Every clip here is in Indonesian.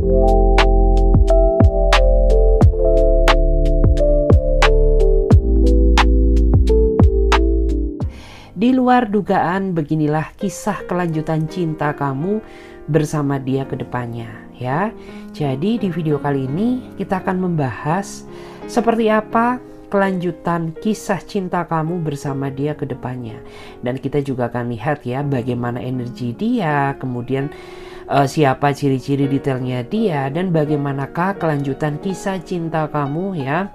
Di luar dugaan, beginilah kisah kelanjutan cinta kamu bersama dia ke depannya ya. Jadi di video kali ini kita akan membahas seperti apa kelanjutan kisah cinta kamu bersama dia ke depannya. Dan kita juga akan lihat ya bagaimana energi dia, kemudian siapa ciri-ciri detailnya dia, dan bagaimanakah kelanjutan kisah cinta kamu ya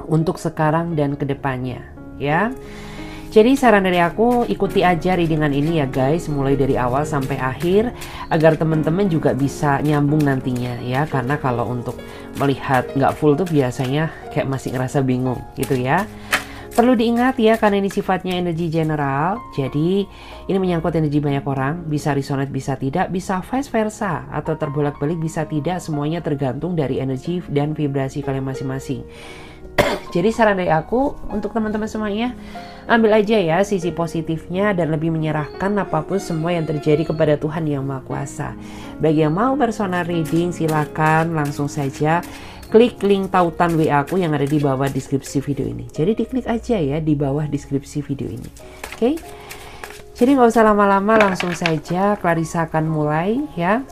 untuk sekarang dan ke depannya ya. Jadi saran dari aku, ikuti aja readingan ini ya guys, mulai dari awal sampai akhir agar teman-teman juga bisa nyambung nantinya ya. Karena kalau untuk melihat nggak full tuh biasanya kayak masih ngerasa bingung gitu ya. Perlu diingat ya, karena ini sifatnya energi general, jadi ini menyangkut energi banyak orang, bisa resonate bisa tidak, bisa vice versa atau terbolak-balik bisa tidak, semuanya tergantung dari energi dan vibrasi kalian masing-masing. Jadi saran dari aku untuk teman-teman semuanya, ambil aja ya sisi positifnya dan lebih menyerahkan apapun semua yang terjadi kepada Tuhan Yang Maha Kuasa. Bagi yang mau personal reading, silakan langsung saja klik link tautan WA aku yang ada di bawah deskripsi video ini. Jadi diklik aja ya di bawah deskripsi video ini. Oke? Jadi nggak usah lama-lama, langsung saja Clarissa akan mulai ya.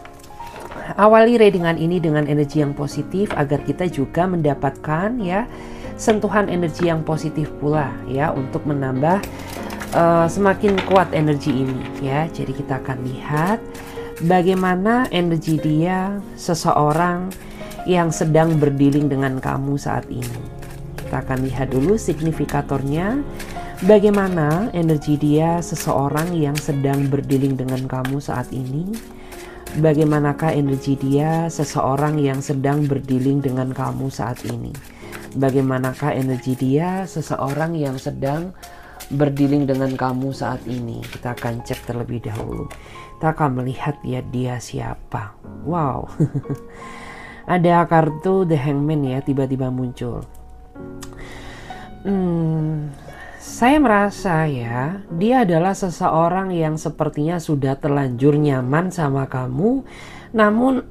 Awali readingan ini dengan energi yang positif agar kita juga mendapatkan ya sentuhan energi yang positif pula ya untuk menambah semakin kuat energi ini ya. Jadi kita akan lihat bagaimana energi dia, seseorang yang sedang berdealing dengan kamu saat ini. Kita akan lihat dulu signifikatornya, bagaimana energi dia, seseorang yang sedang berdealing dengan kamu saat ini. Bagaimanakah energi dia, seseorang yang sedang berdealing dengan kamu saat ini. Bagaimanakah energi dia, seseorang yang sedang berdealing dengan kamu saat ini. Kita akan cek terlebih dahulu. Kita akan melihat ya dia siapa. Wow. Ada kartu The Hangman ya tiba-tiba muncul. Saya merasa ya dia adalah seseorang yang sepertinya sudah terlanjur nyaman sama kamu, namun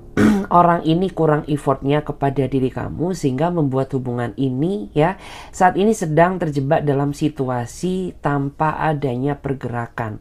orang ini kurang effortnya kepada diri kamu sehingga membuat hubungan ini ya saat ini sedang terjebak dalam situasi tanpa adanya pergerakan.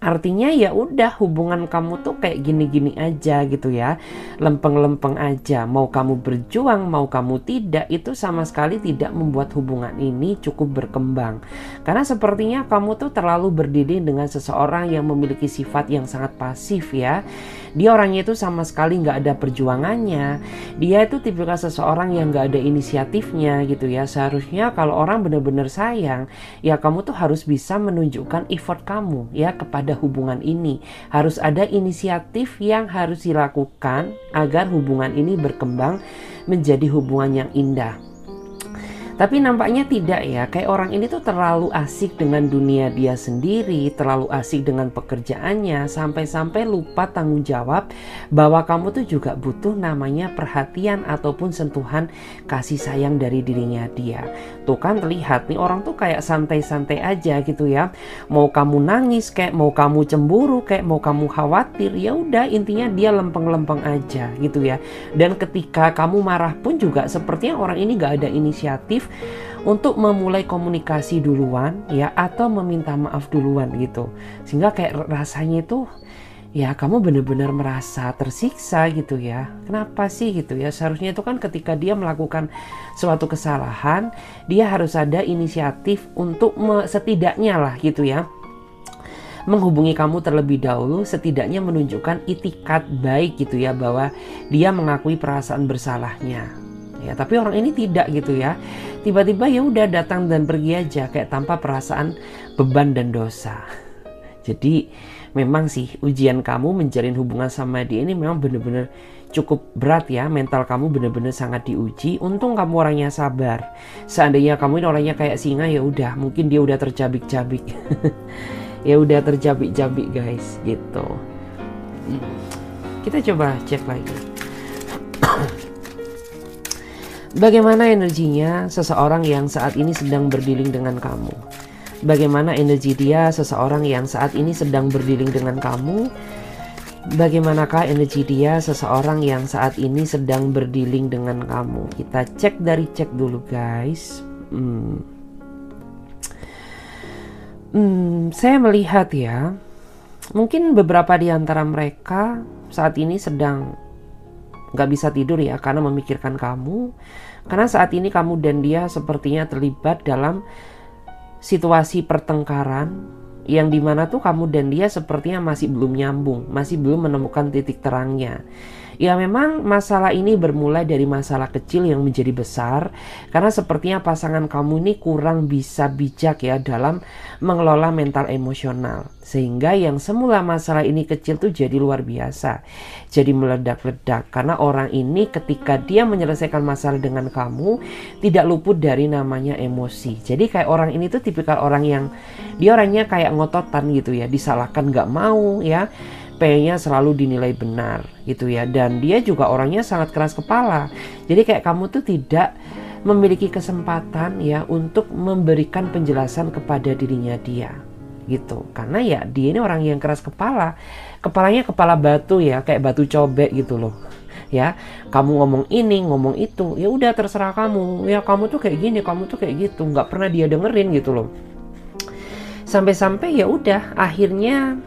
Artinya ya udah hubungan kamu tuh kayak gini-gini aja gitu ya, lempeng-lempeng aja. Mau kamu berjuang, mau kamu tidak, itu sama sekali tidak membuat hubungan ini cukup berkembang. Karena sepertinya kamu tuh terlalu berdiri dengan seseorang yang memiliki sifat yang sangat pasif ya. Dia orangnya itu sama sekali nggak ada perjuangannya. Dia itu tipikal seseorang yang nggak ada inisiatifnya gitu ya. Seharusnya kalau orang benar-benar sayang, ya kamu tuh harus bisa menunjukkan effort kamu ya kepada hubungan ini. Harus ada inisiatif yang harus dilakukan agar hubungan ini berkembang menjadi hubungan yang indah. Tapi nampaknya tidak ya, kayak orang ini tuh terlalu asik dengan dunia dia sendiri, terlalu asik dengan pekerjaannya, sampai-sampai lupa tanggung jawab bahwa kamu tuh juga butuh namanya perhatian ataupun sentuhan kasih sayang dari dirinya dia. Tuh kan terlihat nih orang tuh kayak santai-santai aja gitu ya. Mau kamu nangis kayak, mau kamu cemburu kayak, mau kamu khawatir, ya udah intinya dia lempeng-lempeng aja gitu ya. Dan ketika kamu marah pun juga sepertinya orang ini gak ada inisiatif untuk memulai komunikasi duluan ya atau meminta maaf duluan gitu, sehingga kayak rasanya itu ya kamu benar-benar merasa tersiksa gitu ya. Kenapa sih gitu ya? Seharusnya itu kan ketika dia melakukan suatu kesalahan, dia harus ada inisiatif untuk setidaknya lah gitu ya menghubungi kamu terlebih dahulu, setidaknya menunjukkan itikat baik gitu ya bahwa dia mengakui perasaan bersalahnya. Ya, tapi orang ini tidak gitu ya. Tiba-tiba ya udah datang dan pergi aja kayak tanpa perasaan beban dan dosa. Jadi memang sih ujian kamu menjalin hubungan sama dia ini memang benar-benar cukup berat ya. Mental kamu benar-benar sangat diuji. Untung kamu orangnya sabar. Seandainya kamu ini orangnya kayak singa, ya udah mungkin dia udah tercabik-cabik. Ya udah tercabik-cabik guys gitu. Kita coba cek lagi. Bagaimana energinya seseorang yang saat ini sedang berdealing dengan kamu? Bagaimana energi dia, seseorang yang saat ini sedang berdealing dengan kamu? Bagaimanakah energi dia, seseorang yang saat ini sedang berdealing dengan kamu? Kita cek dari cek dulu guys. Saya melihat ya, mungkin beberapa di antara mereka saat ini sedang gak bisa tidur ya, karena memikirkan kamu. Karena saat ini kamu dan dia sepertinya terlibat dalam situasi pertengkaran, yang dimana tuh kamu dan dia sepertinya masih belum nyambung, masih belum menemukan titik terangnya. Ya memang masalah ini bermula dari masalah kecil yang menjadi besar, karena sepertinya pasangan kamu ini kurang bisa bijak ya dalam mengelola mental emosional, sehingga yang semula masalah ini kecil tuh jadi luar biasa, jadi meledak-ledak. Karena orang ini ketika dia menyelesaikan masalah dengan kamu tidak luput dari namanya emosi. Jadi kayak orang ini tuh tipikal orang yang dia orangnya kayak ngototan gitu ya, disalahkan gak mau ya, pengennya selalu dinilai benar gitu ya. Dan dia juga orangnya sangat keras kepala. Jadi kayak kamu tuh tidak memiliki kesempatan ya untuk memberikan penjelasan kepada dirinya dia gitu. Karena ya dia ini orang yang keras kepala. Kepalanya kepala batu ya, kayak batu cobek gitu loh. Ya, kamu ngomong ini, ngomong itu, ya udah terserah kamu. Ya kamu tuh kayak gini, kamu tuh kayak gitu. Nggak pernah dia dengerin gitu loh. Sampai-sampai ya udah akhirnya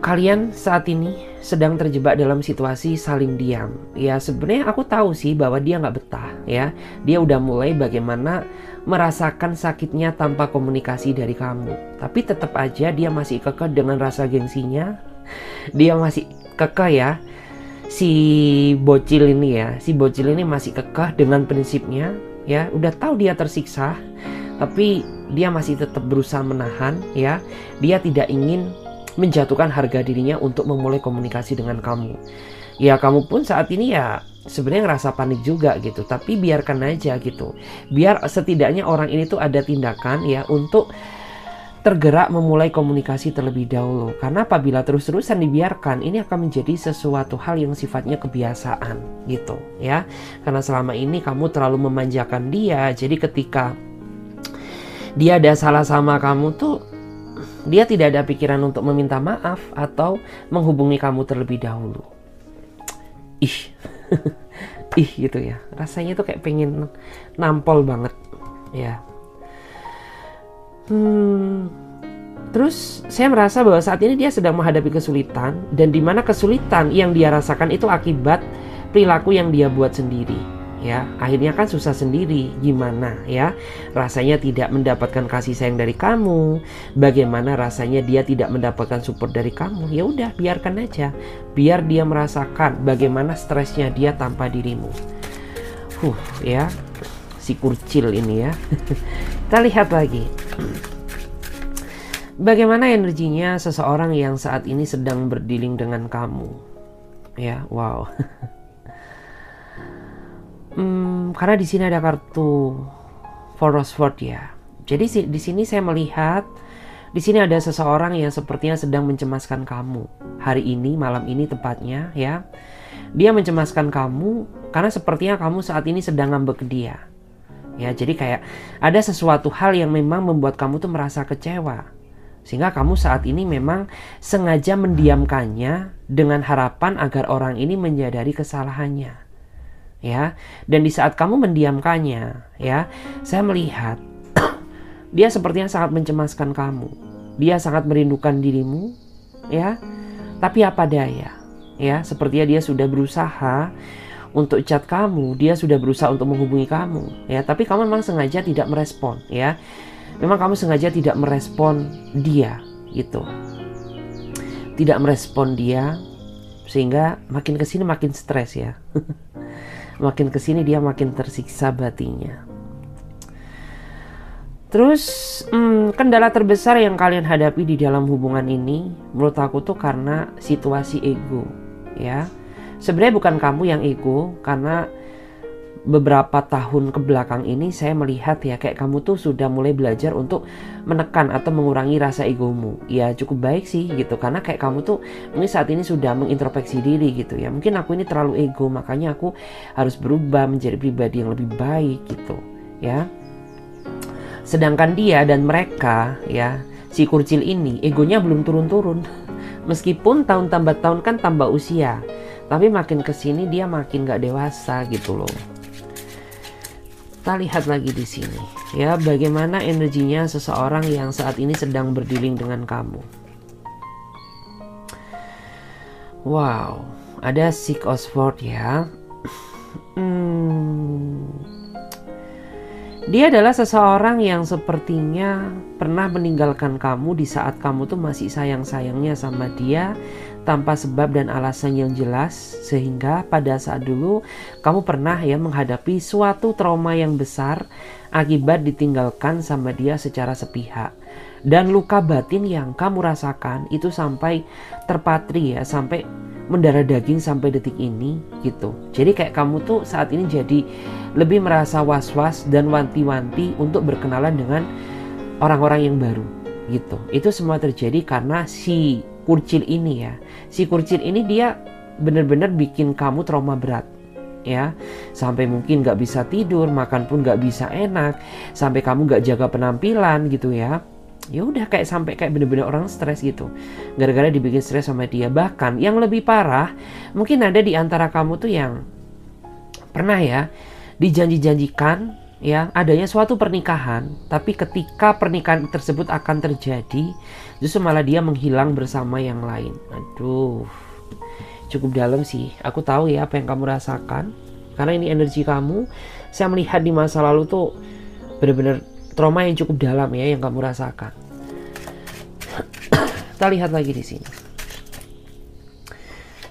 kalian saat ini sedang terjebak dalam situasi saling diam. Ya sebenarnya aku tahu sih bahwa dia nggak betah ya. Dia udah mulai bagaimana merasakan sakitnya tanpa komunikasi dari kamu. Tapi tetap aja dia masih kekeh dengan rasa gengsinya. Dia masih kekeh ya. Si bocil ini masih kekeh dengan prinsipnya ya. Udah tahu dia tersiksa, tapi dia masih tetap berusaha menahan ya. Dia tidak ingin menjatuhkan harga dirinya untuk memulai komunikasi dengan kamu. Ya kamu pun saat ini ya sebenarnya ngerasa panik juga gitu, tapi biarkan aja gitu. Biar setidaknya orang ini tuh ada tindakan ya untuk tergerak memulai komunikasi terlebih dahulu. Karena apabila terus-terusan dibiarkan, ini akan menjadi sesuatu hal yang sifatnya kebiasaan gitu ya. Karena selama ini kamu terlalu memanjakan dia, jadi ketika dia ada salah sama kamu tuh dia tidak ada pikiran untuk meminta maaf atau menghubungi kamu terlebih dahulu. Ih gitu ya. Rasanya tuh kayak pengen nampol banget ya. Terus saya merasa bahwa saat ini dia sedang menghadapi kesulitan, dan di mana kesulitan yang dia rasakan itu akibat perilaku yang dia buat sendiri. Ya, akhirnya kan susah sendiri. Gimana ya? Rasanya tidak mendapatkan kasih sayang dari kamu. Bagaimana rasanya dia tidak mendapatkan support dari kamu? Ya udah, biarkan aja. Biar dia merasakan bagaimana stresnya dia tanpa dirimu. Ya. Si kurcil ini ya. Kita lihat lagi. Bagaimana energinya seseorang yang saat ini sedang berdealing dengan kamu? Ya, wow. Karena di sini ada kartu Four of Swords ya. Jadi di sini saya melihat di sini ada seseorang yang sepertinya sedang mencemaskan kamu hari ini, malam ini tepatnya ya. Dia mencemaskan kamu karena sepertinya kamu saat ini sedang ngambek ke dia. Ya, jadi kayak ada sesuatu hal yang memang membuat kamu tuh merasa kecewa. Sehingga kamu saat ini memang sengaja mendiamkannya dengan harapan agar orang ini menyadari kesalahannya. Ya, dan di saat kamu mendiamkannya, ya, saya melihat dia sepertinya sangat mencemaskan kamu. Dia sangat merindukan dirimu, ya. Tapi apa daya, ya, sepertinya dia sudah berusaha untuk chat kamu, dia sudah berusaha untuk menghubungi kamu, ya. Tapi kamu memang sengaja tidak merespon, ya. Memang kamu sengaja tidak merespon dia, gitu. Tidak merespon dia, sehingga makin kesini makin stres ya. Makin kesini dia makin tersiksa batinnya. Terus kendala terbesar yang kalian hadapi di dalam hubungan ini menurut aku tuh karena situasi ego ya. Sebenarnya bukan kamu yang ego, karena beberapa tahun ke belakang ini saya melihat ya kayak kamu tuh sudah mulai belajar untuk menekan atau mengurangi rasa egomu. Ya cukup baik sih gitu, karena kayak kamu tuh mungkin saat ini sudah mengintrospeksi diri gitu ya. Mungkin aku ini terlalu ego, makanya aku harus berubah menjadi pribadi yang lebih baik gitu ya. Sedangkan dia dan mereka ya, si kurcil ini egonya belum turun-turun. Meskipun tahun tambah tahun kan tambah usia, tapi makin kesini dia makin gak dewasa gitu loh. Kita lihat lagi di sini ya, bagaimana energinya seseorang yang saat ini sedang berdealing dengan kamu. Wow, ada Six of Swords ya. Dia adalah seseorang yang sepertinya pernah meninggalkan kamu di saat kamu tuh masih sayang-sayangnya sama dia, tanpa sebab dan alasan yang jelas, sehingga pada saat dulu kamu pernah ya menghadapi suatu trauma yang besar akibat ditinggalkan sama dia secara sepihak. Dan luka batin yang kamu rasakan itu sampai terpatri ya, sampai mendarah daging sampai detik ini gitu. Jadi kayak kamu tuh saat ini jadi lebih merasa was-was dan wanti-wanti untuk berkenalan dengan orang-orang yang baru gitu. Itu semua terjadi karena si kurcil ini ya. Si kurcil ini dia benar-benar bikin kamu trauma berat ya, sampai mungkin gak bisa tidur, makan pun gak bisa enak, sampai kamu gak jaga penampilan gitu ya. Ya udah kayak sampai kayak bener-bener orang stres gitu, gara-gara dibikin stres sama dia. Bahkan yang lebih parah, mungkin ada di antara kamu tuh yang pernah ya dijanji-janjikan ya adanya suatu pernikahan, tapi ketika pernikahan tersebut akan terjadi, justru malah dia menghilang bersama yang lain. Aduh, cukup dalam sih. Aku tahu ya apa yang kamu rasakan, karena ini energi kamu. Saya melihat di masa lalu tuh bener-bener trauma yang cukup dalam ya yang kamu rasakan. Kita lihat lagi di sini.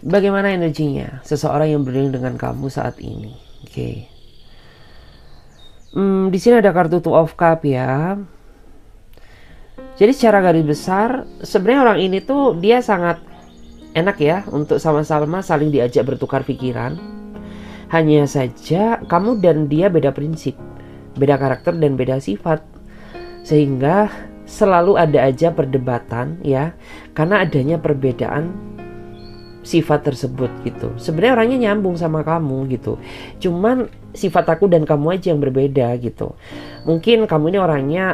Bagaimana energinya seseorang yang berdiri dengan kamu saat ini? Oke. Di sini ada kartu Two of Cup ya. Jadi secara garis besar sebenarnya orang ini tuh dia sangat enak ya untuk sama-sama saling diajak bertukar pikiran. Hanya saja kamu dan dia beda prinsip, beda karakter dan beda sifat, sehingga selalu ada aja perdebatan ya, karena adanya perbedaan sifat tersebut gitu. Sebenarnya orangnya nyambung sama kamu gitu, cuman sifat aku dan kamu aja yang berbeda gitu. Mungkin kamu ini orangnya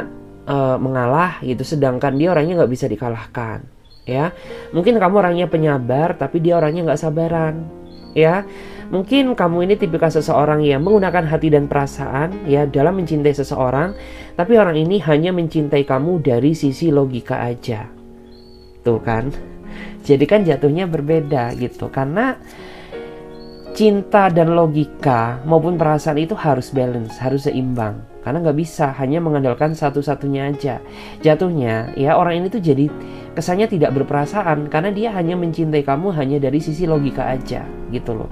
mengalah gitu, sedangkan dia orangnya nggak bisa dikalahkan ya. Mungkin kamu orangnya penyabar, tapi dia orangnya nggak sabaran ya. Mungkin kamu ini tipikal seseorang yang menggunakan hati dan perasaan ya dalam mencintai seseorang, tapi orang ini hanya mencintai kamu dari sisi logika aja. Tuh kan. Jadi kan jatuhnya berbeda gitu, karena cinta dan logika maupun perasaan itu harus balance, harus seimbang. Karena nggak bisa hanya mengandalkan satu-satunya aja. Jatuhnya ya orang ini tuh jadi kesannya tidak berperasaan, karena dia hanya mencintai kamu hanya dari sisi logika aja gitu loh.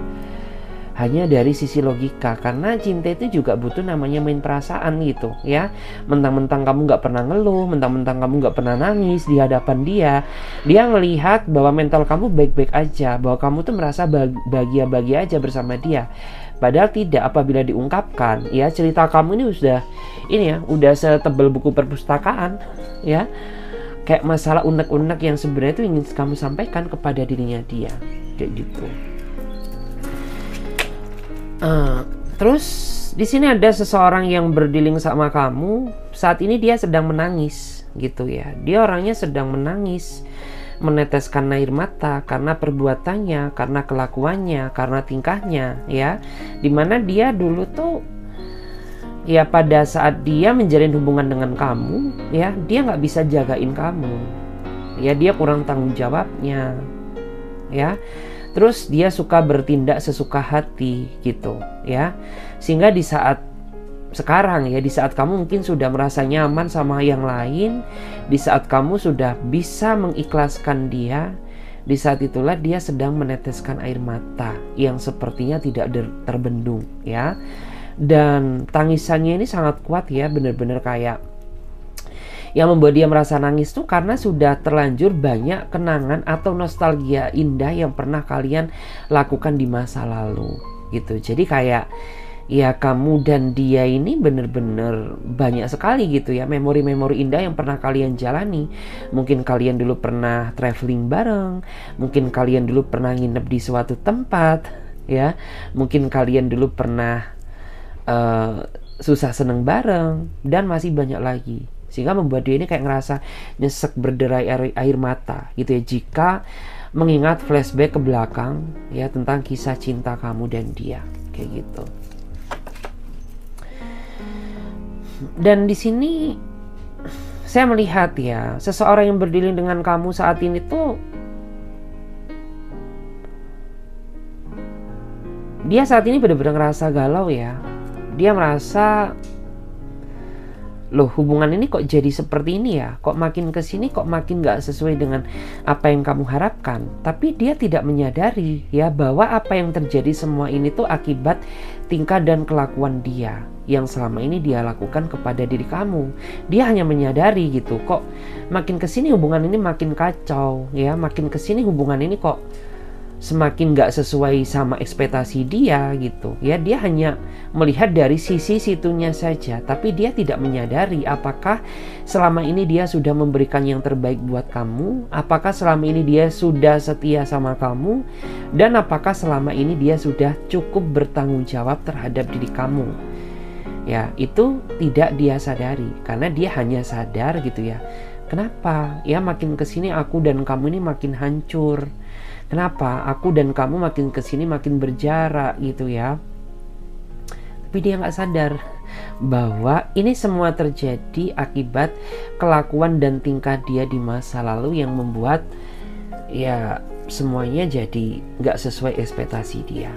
Hanya dari sisi logika, karena cinta itu juga butuh namanya main perasaan gitu ya. Mentang-mentang kamu nggak pernah ngeluh, mentang-mentang kamu nggak pernah nangis di hadapan dia, dia ngelihat bahwa mental kamu baik-baik aja, bahwa kamu tuh merasa bahagia-bahagia aja bersama dia. Padahal tidak, apabila diungkapkan ya cerita kamu ini udah setebal buku perpustakaan ya, kayak masalah unek-unek yang sebenarnya itu ingin kamu sampaikan kepada dirinya dia kayak gitu. Terus di sini ada seseorang yang berdealing sama kamu. Saat ini dia sedang menangis gitu ya. Dia orangnya sedang menangis, meneteskan air mata karena perbuatannya, karena kelakuannya, karena tingkahnya ya. Dimana dia dulu tuh ya pada saat dia menjalin hubungan dengan kamu ya, dia nggak bisa jagain kamu ya, dia kurang tanggung jawabnya ya. Terus dia suka bertindak sesuka hati gitu ya. Sehingga di saat sekarang ya, di saat kamu mungkin sudah merasa nyaman sama yang lain, di saat kamu sudah bisa mengikhlaskan dia, di saat itulah dia sedang meneteskan air mata yang sepertinya tidak terbendung ya. Dan tangisannya ini sangat kuat ya, benar-benar kayak yang membuat dia merasa nangis tuh karena sudah terlanjur banyak kenangan atau nostalgia indah yang pernah kalian lakukan di masa lalu gitu. Jadi kayak ya kamu dan dia ini bener-bener banyak sekali gitu ya memori-memori indah yang pernah kalian jalani. Mungkin kalian dulu pernah traveling bareng, mungkin kalian dulu pernah nginep di suatu tempat ya, mungkin kalian dulu pernah susah seneng bareng, dan masih banyak lagi. sehingga membuat dia ini kayak ngerasa nyesek berderai air mata gitu ya, jika mengingat flashback ke belakang ya tentang kisah cinta kamu dan dia kayak gitu. Dan di sini saya melihat ya, seseorang yang berdiri dengan kamu saat ini tuh dia saat ini benar-benar ngerasa galau ya. Dia merasa, loh hubungan ini kok jadi seperti ini ya, kok makin kesini kok makin gak sesuai dengan apa yang kamu harapkan. Tapi dia tidak menyadari ya bahwa apa yang terjadi semua ini tuh akibat tingkah dan kelakuan dia yang selama ini dia lakukan kepada diri kamu. Dia hanya menyadari gitu, kok makin kesini hubungan ini makin kacau ya, makin kesini hubungan ini kok semakin gak sesuai sama ekspektasi dia gitu ya. Dia hanya melihat dari sisi situnya saja, tapi dia tidak menyadari apakah selama ini dia sudah memberikan yang terbaik buat kamu, apakah selama ini dia sudah setia sama kamu, dan apakah selama ini dia sudah cukup bertanggung jawab terhadap diri kamu. Ya, itu tidak dia sadari, karena dia hanya sadar gitu ya, kenapa ya makin kesini aku dan kamu ini makin hancur. Kenapa aku dan kamu makin kesini makin berjarak gitu ya. Tapi dia gak sadar bahwa ini semua terjadi akibat kelakuan dan tingkah dia di masa lalu yang membuat ya semuanya jadi gak sesuai ekspektasi dia.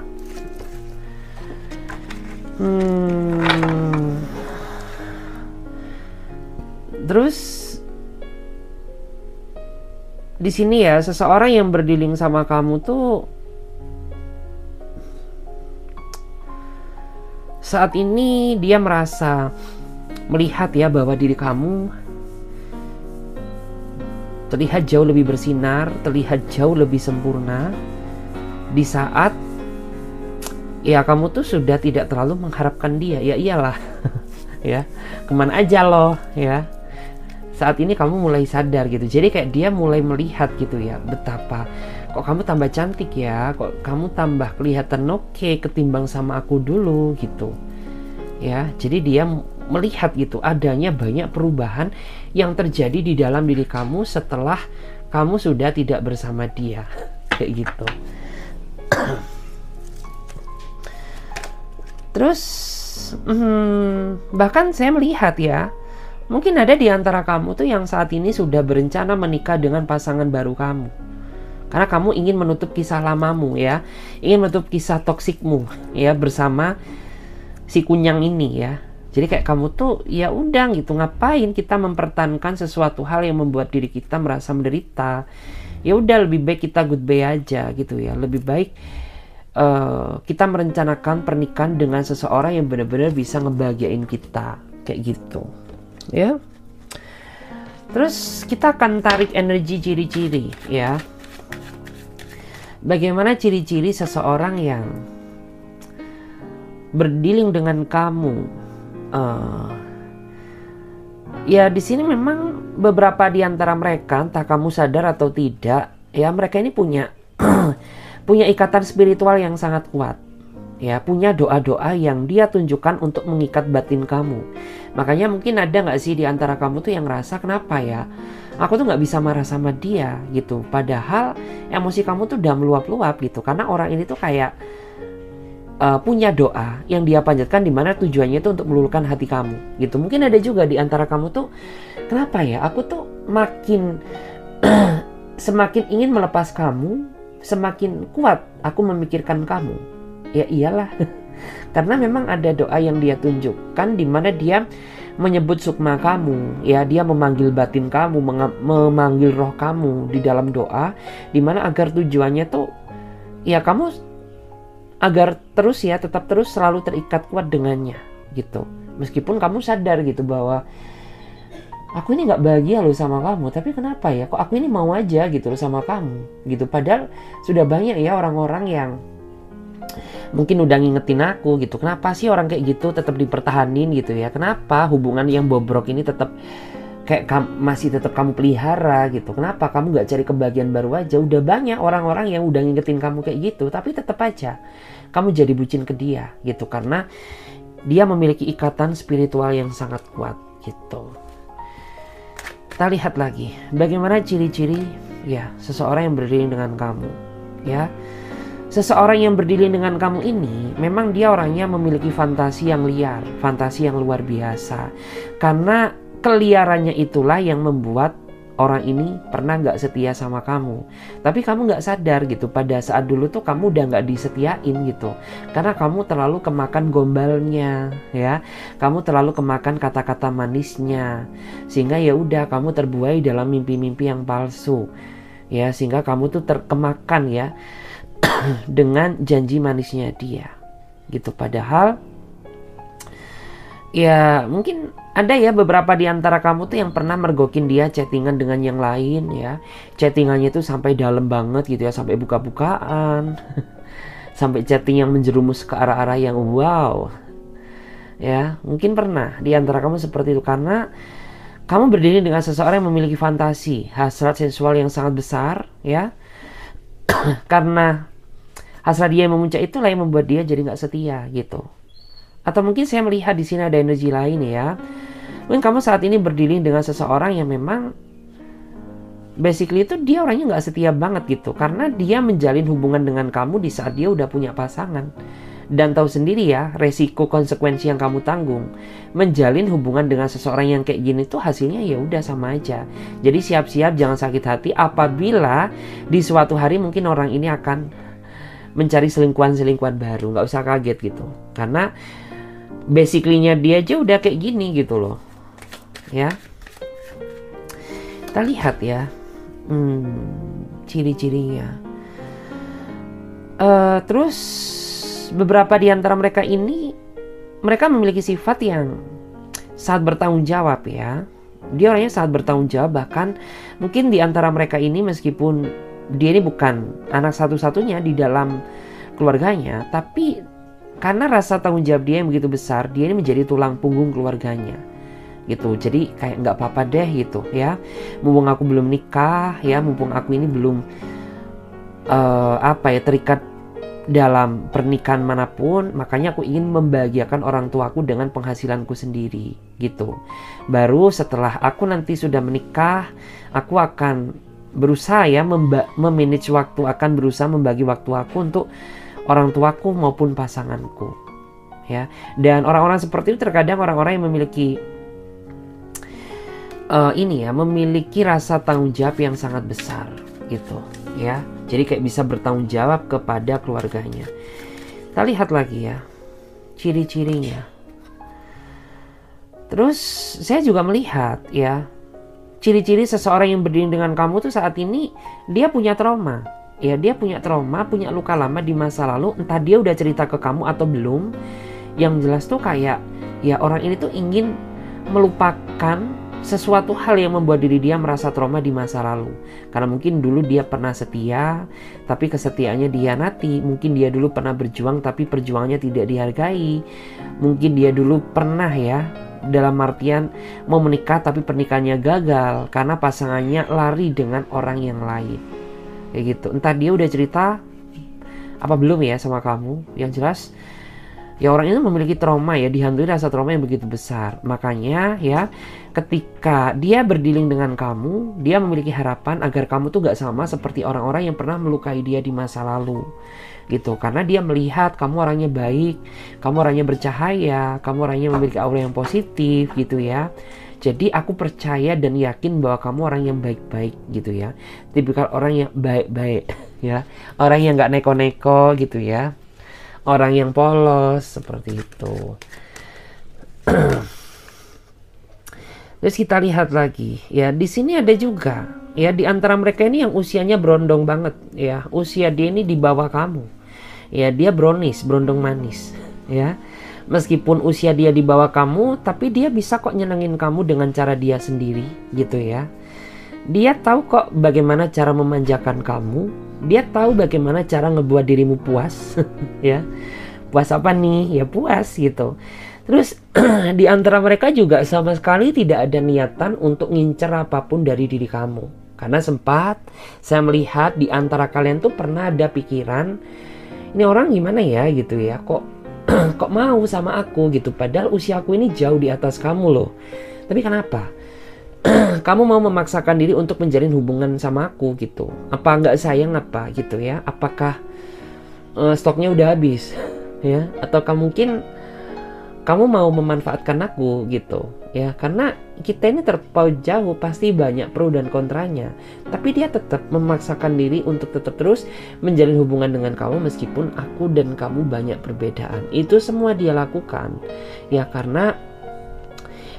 Terus di sini ya, seseorang yang berdealing sama kamu tuh saat ini dia merasa melihat ya bahwa diri kamu terlihat jauh lebih bersinar, terlihat jauh lebih sempurna di saat ya kamu tuh sudah tidak terlalu mengharapkan dia. Ya iyalah ya, kemana aja loh ya. Saat ini kamu mulai sadar gitu. Jadi kayak dia mulai melihat gitu ya, betapa kok kamu tambah cantik ya, kok kamu tambah kelihatan oke ketimbang sama aku dulu gitu. Ya, jadi dia melihat gitu adanya banyak perubahan yang terjadi di dalam diri kamu setelah kamu sudah tidak bersama dia. Kayak gitu. Terus bahkan saya melihat ya, mungkin ada di antara kamu tuh yang saat ini sudah berencana menikah dengan pasangan baru kamu. Karena kamu ingin menutup kisah lamamu ya. Ingin menutup kisah toksikmu ya bersama si kunyang ini ya. Jadi kayak kamu tuh ya udah gitu, ngapain kita mempertahankan sesuatu hal yang membuat diri kita merasa menderita. Ya udah, lebih baik kita goodbye aja gitu ya. Lebih baik kita merencanakan pernikahan dengan seseorang yang benar-benar bisa ngebahagiain kita. Kayak gitu. Ya, terus kita akan tarik energi ciri-ciri ya. Bagaimana ciri-ciri seseorang yang berdealing dengan kamu? Ya di sini memang beberapa di antara mereka, entah kamu sadar atau tidak, ya mereka ini punya punya ikatan spiritual yang sangat kuat. Ya, punya doa-doa yang dia tunjukkan untuk mengikat batin kamu. Makanya mungkin ada gak sih di antara kamu tuh yang ngerasa, kenapa ya aku tuh gak bisa marah sama dia gitu. Padahal emosi kamu tuh udah meluap-luap gitu. Karena orang ini tuh kayak punya doa yang dia panjatkan, dimana tujuannya itu untuk meluluhkan hati kamu gitu. Mungkin ada juga di antara kamu tuh, kenapa ya aku tuh makin semakin ingin melepas kamu, semakin kuat aku memikirkan kamu. Ya iyalah, karena memang ada doa yang dia tunjukkan di mana dia menyebut sukma kamu, ya dia memanggil batin kamu, memanggil roh kamu di dalam doa, di mana agar tujuannya tuh ya kamu agar terus ya tetap terus selalu terikat kuat dengannya gitu. Meskipun kamu sadar gitu bahwa aku ini nggak bahagia loh sama kamu, tapi kenapa ya kok aku ini mau aja gitu loh sama kamu gitu. Padahal sudah banyak ya orang-orang yang mungkin udah ngingetin aku gitu, kenapa sih orang kayak gitu tetap dipertahanin gitu ya, kenapa hubungan yang bobrok ini tetap kayak masih tetap kamu pelihara gitu, kenapa kamu gak cari kebahagiaan baru aja. Udah banyak orang-orang yang udah ngingetin kamu kayak gitu, tapi tetap aja kamu jadi bucin ke dia gitu, karena dia memiliki ikatan spiritual yang sangat kuat gitu. Kita lihat lagi bagaimana ciri-ciri ya seseorang yang berdiri dengan kamu. Ya, seseorang yang berdiri dengan kamu ini memang dia orangnya memiliki fantasi yang liar, fantasi yang luar biasa. Karena keliarannya itulah yang membuat orang ini pernah gak setia sama kamu. Tapi kamu gak sadar gitu, pada saat dulu tuh kamu udah gak disetiain gitu. Karena kamu terlalu kemakan gombalnya, ya. Kamu terlalu kemakan kata-kata manisnya. Sehingga ya udah kamu terbuai dalam mimpi-mimpi yang palsu. Ya, sehingga kamu tuh terkemakan ya dengan janji manisnya dia. Gitu, padahal ya mungkin ada ya beberapa di antara kamu tuh yang pernah mergokin dia chattingan dengan yang lain ya. Chattingannya tuh sampai dalam banget gitu ya, sampai buka-bukaan. Sampai chatting yang menjerumus ke arah-arah yang wow. Ya, mungkin pernah di antara kamu seperti itu karena kamu berdiri dengan seseorang yang memiliki fantasi, hasrat seksual yang sangat besar ya. Karena hasrat dia yang memuncak itulah yang membuat dia jadi gak setia gitu. Atau mungkin saya melihat di sini ada energi lain ya. Mungkin kamu saat ini berdiri dengan seseorang yang memang basically itu dia orangnya nggak setia banget gitu. Karena dia menjalin hubungan dengan kamu di saat dia udah punya pasangan. Dan tahu sendiri ya, resiko konsekuensi yang kamu tanggung. Menjalin hubungan dengan seseorang yang kayak gini tuh hasilnya ya udah sama aja. Jadi siap-siap jangan sakit hati apabila di suatu hari mungkin orang ini akan mencari selingkuhan-selingkuhan baru. Nggak usah kaget gitu. Karena basically-nya dia aja udah kayak gini gitu loh. Ya. Kita lihat ya. Ciri-cirinya. Terus beberapa di antara mereka ini mereka memiliki sifat yang sangat bertanggung jawab ya. Dia orangnya sangat bertanggung jawab, bahkan mungkin di antara mereka ini meskipun dia ini bukan anak satu-satunya di dalam keluarganya, tapi karena rasa tanggung jawab dia yang begitu besar, dia ini menjadi tulang punggung keluarganya gitu. Jadi kayak nggak apa-apa deh gitu ya, mumpung aku belum nikah ya, mumpung aku ini belum terikat dalam pernikahan manapun, makanya aku ingin membahagiakan orang tuaku dengan penghasilanku sendiri gitu. Baru setelah aku nanti sudah menikah, aku akan berusaha ya memanage waktu, akan berusaha membagi waktu aku untuk orang tuaku maupun pasanganku ya. Dan orang-orang seperti itu terkadang orang-orang yang memiliki memiliki rasa tanggung jawab yang sangat besar gitu ya. Jadi kayak bisa bertanggung jawab kepada keluarganya. Kita lihat lagi ya ciri-cirinya. Terus saya juga melihat ya ciri-ciri seseorang yang berdiri dengan kamu tuh saat ini dia punya trauma. Ya, dia punya trauma, punya luka lama di masa lalu. Entah dia udah cerita ke kamu atau belum. Yang jelas tuh kayak ya orang ini tuh ingin melupakan sesuatu hal yang membuat diri dia merasa trauma di masa lalu. Karena mungkin dulu dia pernah setia, tapi kesetiaannya dihianati. Mungkin dia dulu pernah berjuang, tapi perjuangannya tidak dihargai. Mungkin dia dulu pernah ya, dalam artian mau menikah tapi pernikahannya gagal karena pasangannya lari dengan orang yang lain. Kayak gitu. Entah dia udah cerita apa belum ya sama kamu. Yang jelas ya orang itu memiliki trauma ya, dihantui rasa trauma yang begitu besar. Makanya ya ketika dia berdealing dengan kamu, dia memiliki harapan agar kamu tuh gak sama seperti orang-orang yang pernah melukai dia di masa lalu gitu. Karena dia melihat kamu orangnya baik, kamu orangnya bercahaya, kamu orangnya memiliki aura yang positif gitu ya. Jadi aku percaya dan yakin bahwa kamu orang yang baik-baik gitu ya. Tipikal orang yang baik-baik ya. Orang yang gak neko-neko gitu ya. Orang yang polos seperti itu. Terus kita lihat lagi ya, di sini ada juga ya di antara mereka ini yang usianya berondong banget ya. Usia dia ini di bawah kamu. Ya, dia brownies, berondong manis ya. Meskipun usia dia di bawah kamu, tapi dia bisa kok nyenengin kamu dengan cara dia sendiri gitu ya. Dia tahu kok bagaimana cara memanjakan kamu. Dia tahu bagaimana cara ngebuat dirimu puas ya. Puas apa nih? Ya puas gitu. Terus di antara mereka juga sama sekali tidak ada niatan untuk ngincer apapun dari diri kamu. Karena sempat saya melihat di antara kalian tuh pernah ada pikiran, ini orang gimana ya gitu ya, kok mau sama aku gitu, padahal usia aku ini jauh di atas kamu loh. Tapi kenapa? kamu mau memaksakan diri untuk menjalin hubungan sama aku gitu. Apa nggak sayang apa gitu ya? Apakah stoknya udah habis ya? Atau mungkin kamu mau memanfaatkan aku gitu ya? Karena kita ini terpaut jauh, pasti banyak pro dan kontranya. Tapi dia tetap memaksakan diri untuk tetap terus menjalin hubungan dengan kamu meskipun aku dan kamu banyak perbedaan. Itu semua dia lakukan ya karena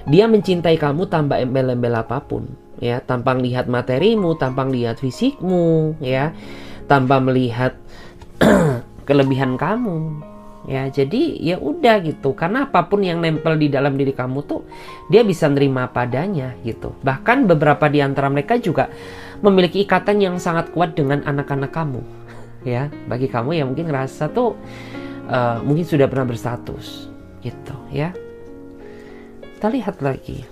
dia mencintai kamu tanpa embel-embel apapun ya, tanpa melihat materimu, tanpa melihat fisikmu ya, tanpa melihat kelebihan kamu. Ya, jadi ya udah gitu. Karena apapun yang nempel di dalam diri kamu tuh dia bisa nerima padanya gitu. Bahkan beberapa di antara mereka juga memiliki ikatan yang sangat kuat dengan anak-anak kamu. Ya, bagi kamu yang mungkin ngerasa tuh mungkin sudah pernah berstatus gitu ya. Kita lihat lagi.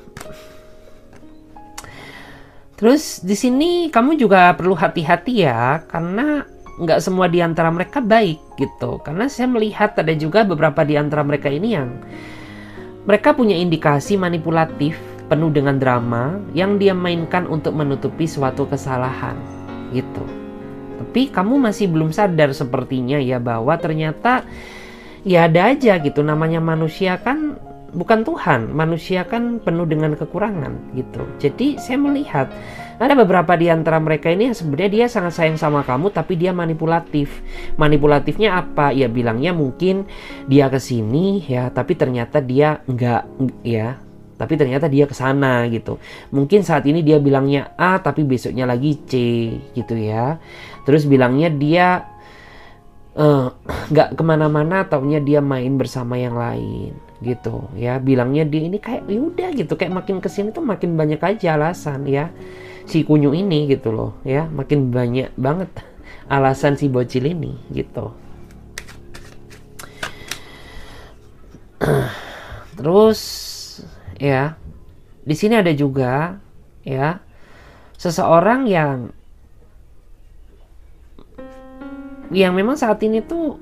Terus di sini kamu juga perlu hati-hati ya, karena nggak semua di antara mereka baik gitu. Karena saya melihat ada juga beberapa di antara mereka ini yang mereka punya indikasi manipulatif penuh dengan drama yang dia mainkan untuk menutupi suatu kesalahan gitu. Tapi kamu masih belum sadar sepertinya ya bahwa ternyata ya ada aja gitu, namanya manusia kan bukan Tuhan, manusia kan penuh dengan kekurangan gitu. Jadi saya melihat ada beberapa di antara mereka ini yang sebenarnya dia sangat sayang sama kamu, tapi dia manipulatif. Manipulatifnya apa? Ya bilangnya mungkin dia kesini ya, tapi ternyata dia enggak ya. Tapi ternyata dia kesana gitu. Mungkin saat ini dia bilangnya A, tapi besoknya lagi C gitu ya. Terus bilangnya dia nggak kemana-mana, taunya dia main bersama yang lain gitu ya. Bilangnya dia ini kayak yaudah gitu, kayak makin kesini tuh makin banyak aja alasan ya. Si kunyuk ini gitu loh ya, makin banyak banget alasan si bocil ini gitu. Terus ya di sini ada juga ya seseorang yang memang saat ini tuh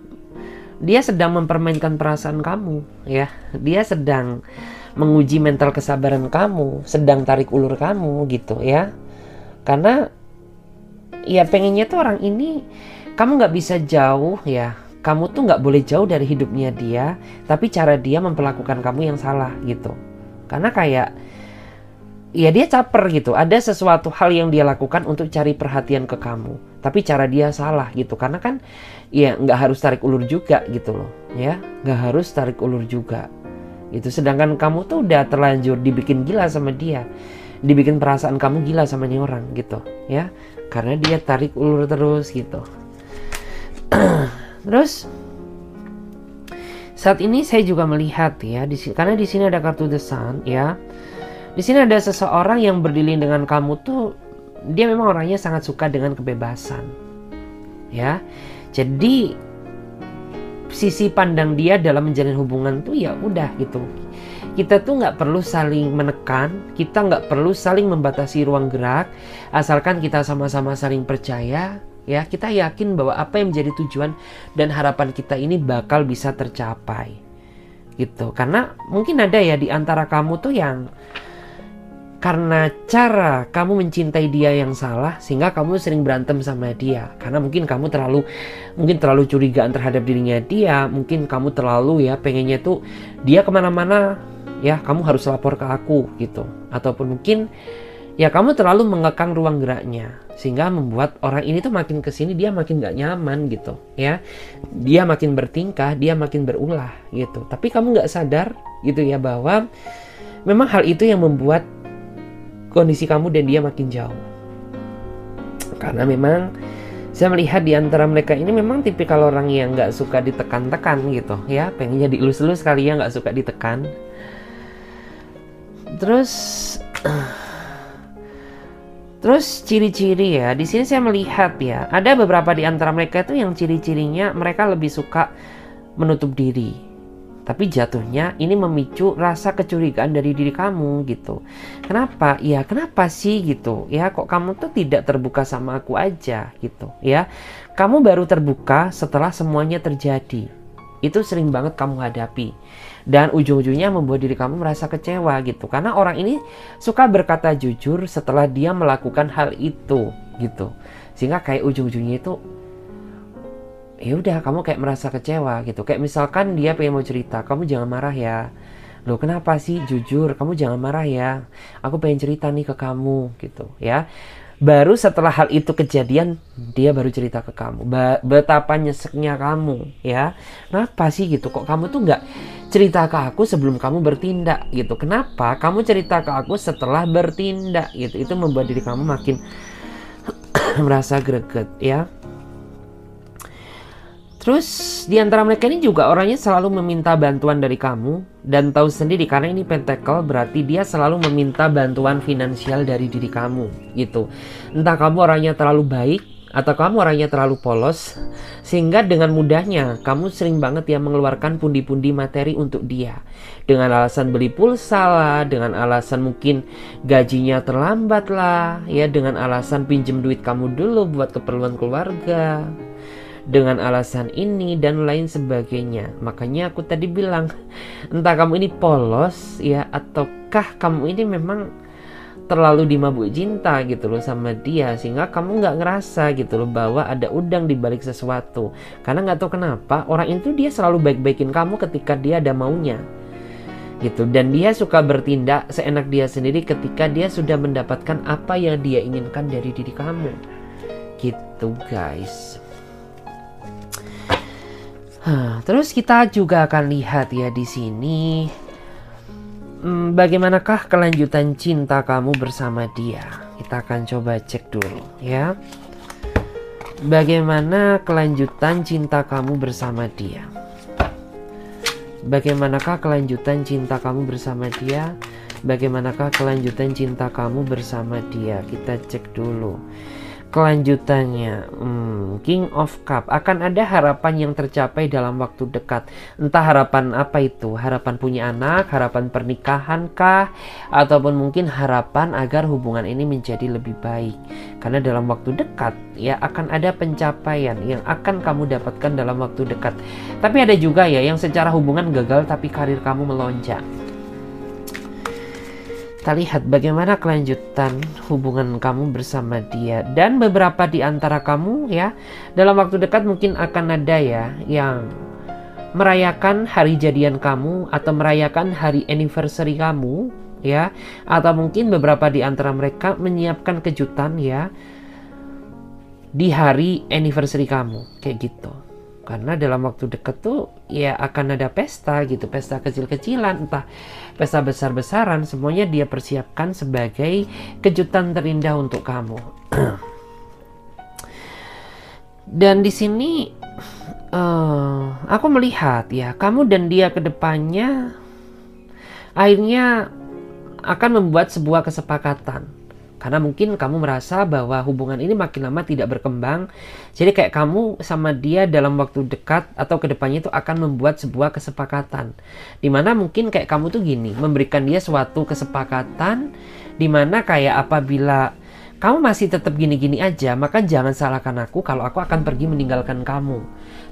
dia sedang mempermainkan perasaan kamu ya. Dia sedang menguji mental kesabaran kamu, sedang tarik ulur kamu gitu ya. Karena ya pengennya tuh orang ini kamu nggak bisa jauh ya. Kamu tuh nggak boleh jauh dari hidupnya dia, tapi cara dia memperlakukan kamu yang salah gitu. Karena kayak ya dia caper gitu. Ada sesuatu hal yang dia lakukan untuk cari perhatian ke kamu, tapi cara dia salah gitu. Karena kan ya nggak harus tarik ulur juga gitu loh ya. Nggak harus tarik ulur juga gitu. Sedangkan kamu tuh udah terlanjur dibikin gila sama dia, dibikin perasaan kamu gila sama nih orang gitu ya, karena dia tarik ulur terus gitu. Terus saat ini saya juga melihat ya karena di sini ada kartu The Sun ya. Di sini ada seseorang yang berdilin dengan kamu tuh dia memang orangnya sangat suka dengan kebebasan ya. Jadi sisi pandang dia dalam menjalin hubungan tuh ya udah gitu. Kita tuh nggak perlu saling menekan, kita nggak perlu saling membatasi ruang gerak, asalkan kita sama-sama saling percaya ya. Kita yakin bahwa apa yang menjadi tujuan dan harapan kita ini bakal bisa tercapai gitu. Karena mungkin ada ya di antara kamu tuh yang karena cara kamu mencintai dia yang salah, sehingga kamu sering berantem sama dia. Karena mungkin kamu terlalu curigaan terhadap dirinya dia. Mungkin kamu terlalu ya pengennya tuh dia kemana-mana ya kamu harus lapor ke aku gitu. Ataupun mungkin ya kamu terlalu mengekang ruang geraknya, sehingga membuat orang ini tuh makin kesini dia makin gak nyaman gitu ya. Dia makin bertingkah, dia makin berulah gitu. Tapi kamu gak sadar gitu ya bahwa memang hal itu yang membuat kondisi kamu dan dia makin jauh. Karena memang saya melihat di antara mereka ini memang tipikal orang yang gak suka ditekan-tekan gitu ya. Pengennya dielus-elus kali ya, gak suka ditekan. Terus ciri-ciri ya, di sini saya melihat ya, ada beberapa di antara mereka itu yang ciri-cirinya mereka lebih suka menutup diri. Tapi jatuhnya ini memicu rasa kecurigaan dari diri kamu gitu. Kenapa? Ya kenapa sih gitu ya, kok kamu tuh tidak terbuka sama aku aja gitu ya. Kamu baru terbuka setelah semuanya terjadi itu sering banget kamu hadapi. Dan ujung-ujungnya membuat diri kamu merasa kecewa gitu. Karena orang ini suka berkata jujur setelah dia melakukan hal itu gitu. Sehingga kayak ujung-ujungnya itu ya udah kamu kayak merasa kecewa gitu. Kayak misalkan dia pengen mau cerita, kamu jangan marah ya. Loh kenapa sih, jujur, kamu jangan marah ya. Aku pengen cerita nih ke kamu gitu ya. Baru setelah hal itu kejadian, dia baru cerita ke kamu betapa nyeseknya kamu ya. Kenapa sih gitu, kok kamu tuh nggak cerita ke aku sebelum kamu bertindak gitu. Kenapa kamu cerita ke aku setelah bertindak gitu. Itu membuat diri kamu makin merasa greget ya. Terus di antara mereka ini juga orangnya selalu meminta bantuan dari kamu. Dan tahu sendiri karena ini pentacle berarti dia selalu meminta bantuan finansial dari diri kamu gitu. Entah kamu orangnya terlalu baik atau kamu orangnya terlalu polos. Sehingga dengan mudahnya kamu sering banget ya mengeluarkan pundi-pundi materi untuk dia. Dengan alasan beli pulsa lah, dengan alasan mungkin gajinya terlambat lah ya, dengan alasan pinjem duit kamu dulu buat keperluan keluarga, dengan alasan ini dan lain sebagainya. Makanya aku tadi bilang, entah kamu ini polos ya, ataukah kamu ini memang terlalu dimabuk cinta gitu loh sama dia, sehingga kamu nggak ngerasa gitu loh bahwa ada udang di balik sesuatu. Karena nggak tahu kenapa orang itu dia selalu baik-baikin kamu ketika dia ada maunya gitu, dan dia suka bertindak seenak dia sendiri ketika dia sudah mendapatkan apa yang dia inginkan dari diri kamu gitu guys. Terus kita juga akan lihat ya di sini bagaimanakah kelanjutan cinta kamu bersama dia. Kita akan coba cek dulu ya. Bagaimana kelanjutan cinta kamu bersama dia? Bagaimanakah kelanjutan cinta kamu bersama dia? Bagaimanakah kelanjutan cinta kamu bersama dia? Kita cek dulu kelanjutannya. King of Cup, akan ada harapan yang tercapai dalam waktu dekat. Entah harapan apa itu, harapan punya anak, harapan pernikahan kah, ataupun mungkin harapan agar hubungan ini menjadi lebih baik. Karena dalam waktu dekat ya akan ada pencapaian yang akan kamu dapatkan dalam waktu dekat. Tapi ada juga ya yang secara hubungan gagal tapi karir kamu melonjak. Kita lihat bagaimana kelanjutan hubungan kamu bersama dia. Dan beberapa di antara kamu ya, dalam waktu dekat mungkin akan ada ya yang merayakan hari jadian kamu atau merayakan hari anniversary kamu ya. Atau mungkin beberapa di antara mereka menyiapkan kejutan ya di hari anniversary kamu, kayak gitu. Karena dalam waktu dekat tuh ya akan ada pesta gitu, pesta kecil-kecilan, entah pesta besar-besaran, semuanya dia persiapkan sebagai kejutan terindah untuk kamu. Dan di sini aku melihat ya, kamu dan dia ke depannya akhirnya akan membuat sebuah kesepakatan. Karena mungkin kamu merasa bahwa hubungan ini makin lama tidak berkembang. Jadi kayak kamu sama dia dalam waktu dekat atau kedepannya itu akan membuat sebuah kesepakatan. Dimana mungkin kayak kamu tuh gini, memberikan dia suatu kesepakatan. Dimana kayak apabila kamu masih tetap gini-gini aja, maka jangan salahkan aku kalau aku akan pergi meninggalkan kamu.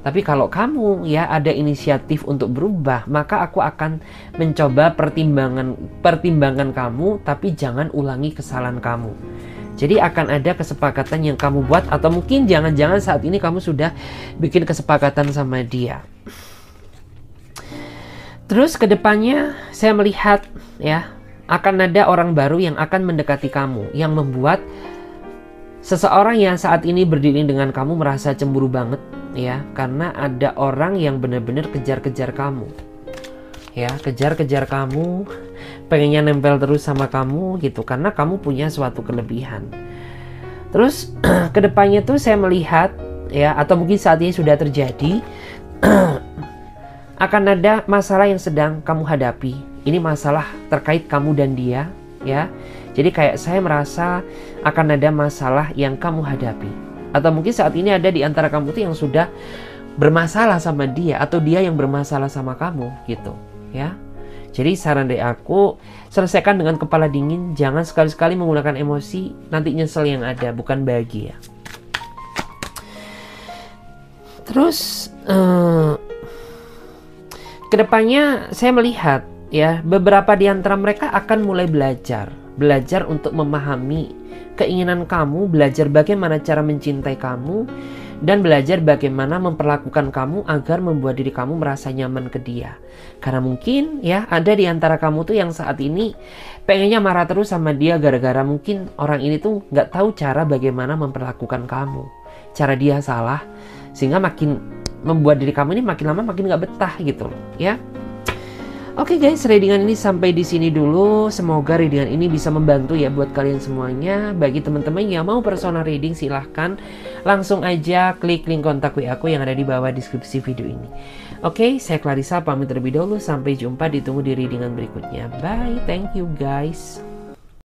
Tapi kalau kamu ya ada inisiatif untuk berubah, maka aku akan mencoba pertimbangan kamu, tapi jangan ulangi kesalahan kamu. Jadi akan ada kesepakatan yang kamu buat, atau mungkin jangan-jangan saat ini kamu sudah bikin kesepakatan sama dia. Terus kedepannya saya melihat ya akan ada orang baru yang akan mendekati kamu, yang membuat seseorang yang saat ini berdiri dengan kamu merasa cemburu banget ya, karena ada orang yang benar-benar kejar-kejar kamu ya, kejar-kejar kamu, pengennya nempel terus sama kamu gitu, karena kamu punya suatu kelebihan. Terus kedepannya tuh saya melihat ya, atau mungkin saat ini sudah terjadi akan ada masalah yang sedang kamu hadapi. Ini masalah terkait kamu dan dia ya. Jadi kayak saya merasa akan ada masalah yang kamu hadapi. Atau mungkin saat ini ada di antara kamu tuh yang sudah bermasalah sama dia, atau dia yang bermasalah sama kamu gitu ya. Jadi saran dari aku, selesaikan dengan kepala dingin. Jangan sekali-sekali menggunakan emosi, nanti nyesel yang ada, bukan bahagia. Terus Kedepannya saya melihat ya, beberapa di antara mereka akan mulai belajar untuk memahami keinginan kamu, belajar bagaimana cara mencintai kamu, dan belajar bagaimana memperlakukan kamu agar membuat diri kamu merasa nyaman ke dia. Karena mungkin ya ada di antara kamu tuh yang saat ini pengennya marah terus sama dia gara-gara mungkin orang ini tuh nggak tahu cara bagaimana memperlakukan kamu. Cara dia salah, sehingga makin membuat diri kamu ini makin lama makin nggak betah gitu loh ya. Oke guys, readingan ini sampai di sini dulu. Semoga readingan ini bisa membantu ya buat kalian semuanya. Bagi teman-teman yang mau personal reading, silahkan langsung aja klik link kontak WA aku yang ada di bawah deskripsi video ini. Oke, saya Clarissa pamit terlebih dahulu. Sampai jumpa, ditunggu di readingan berikutnya. Bye, thank you guys.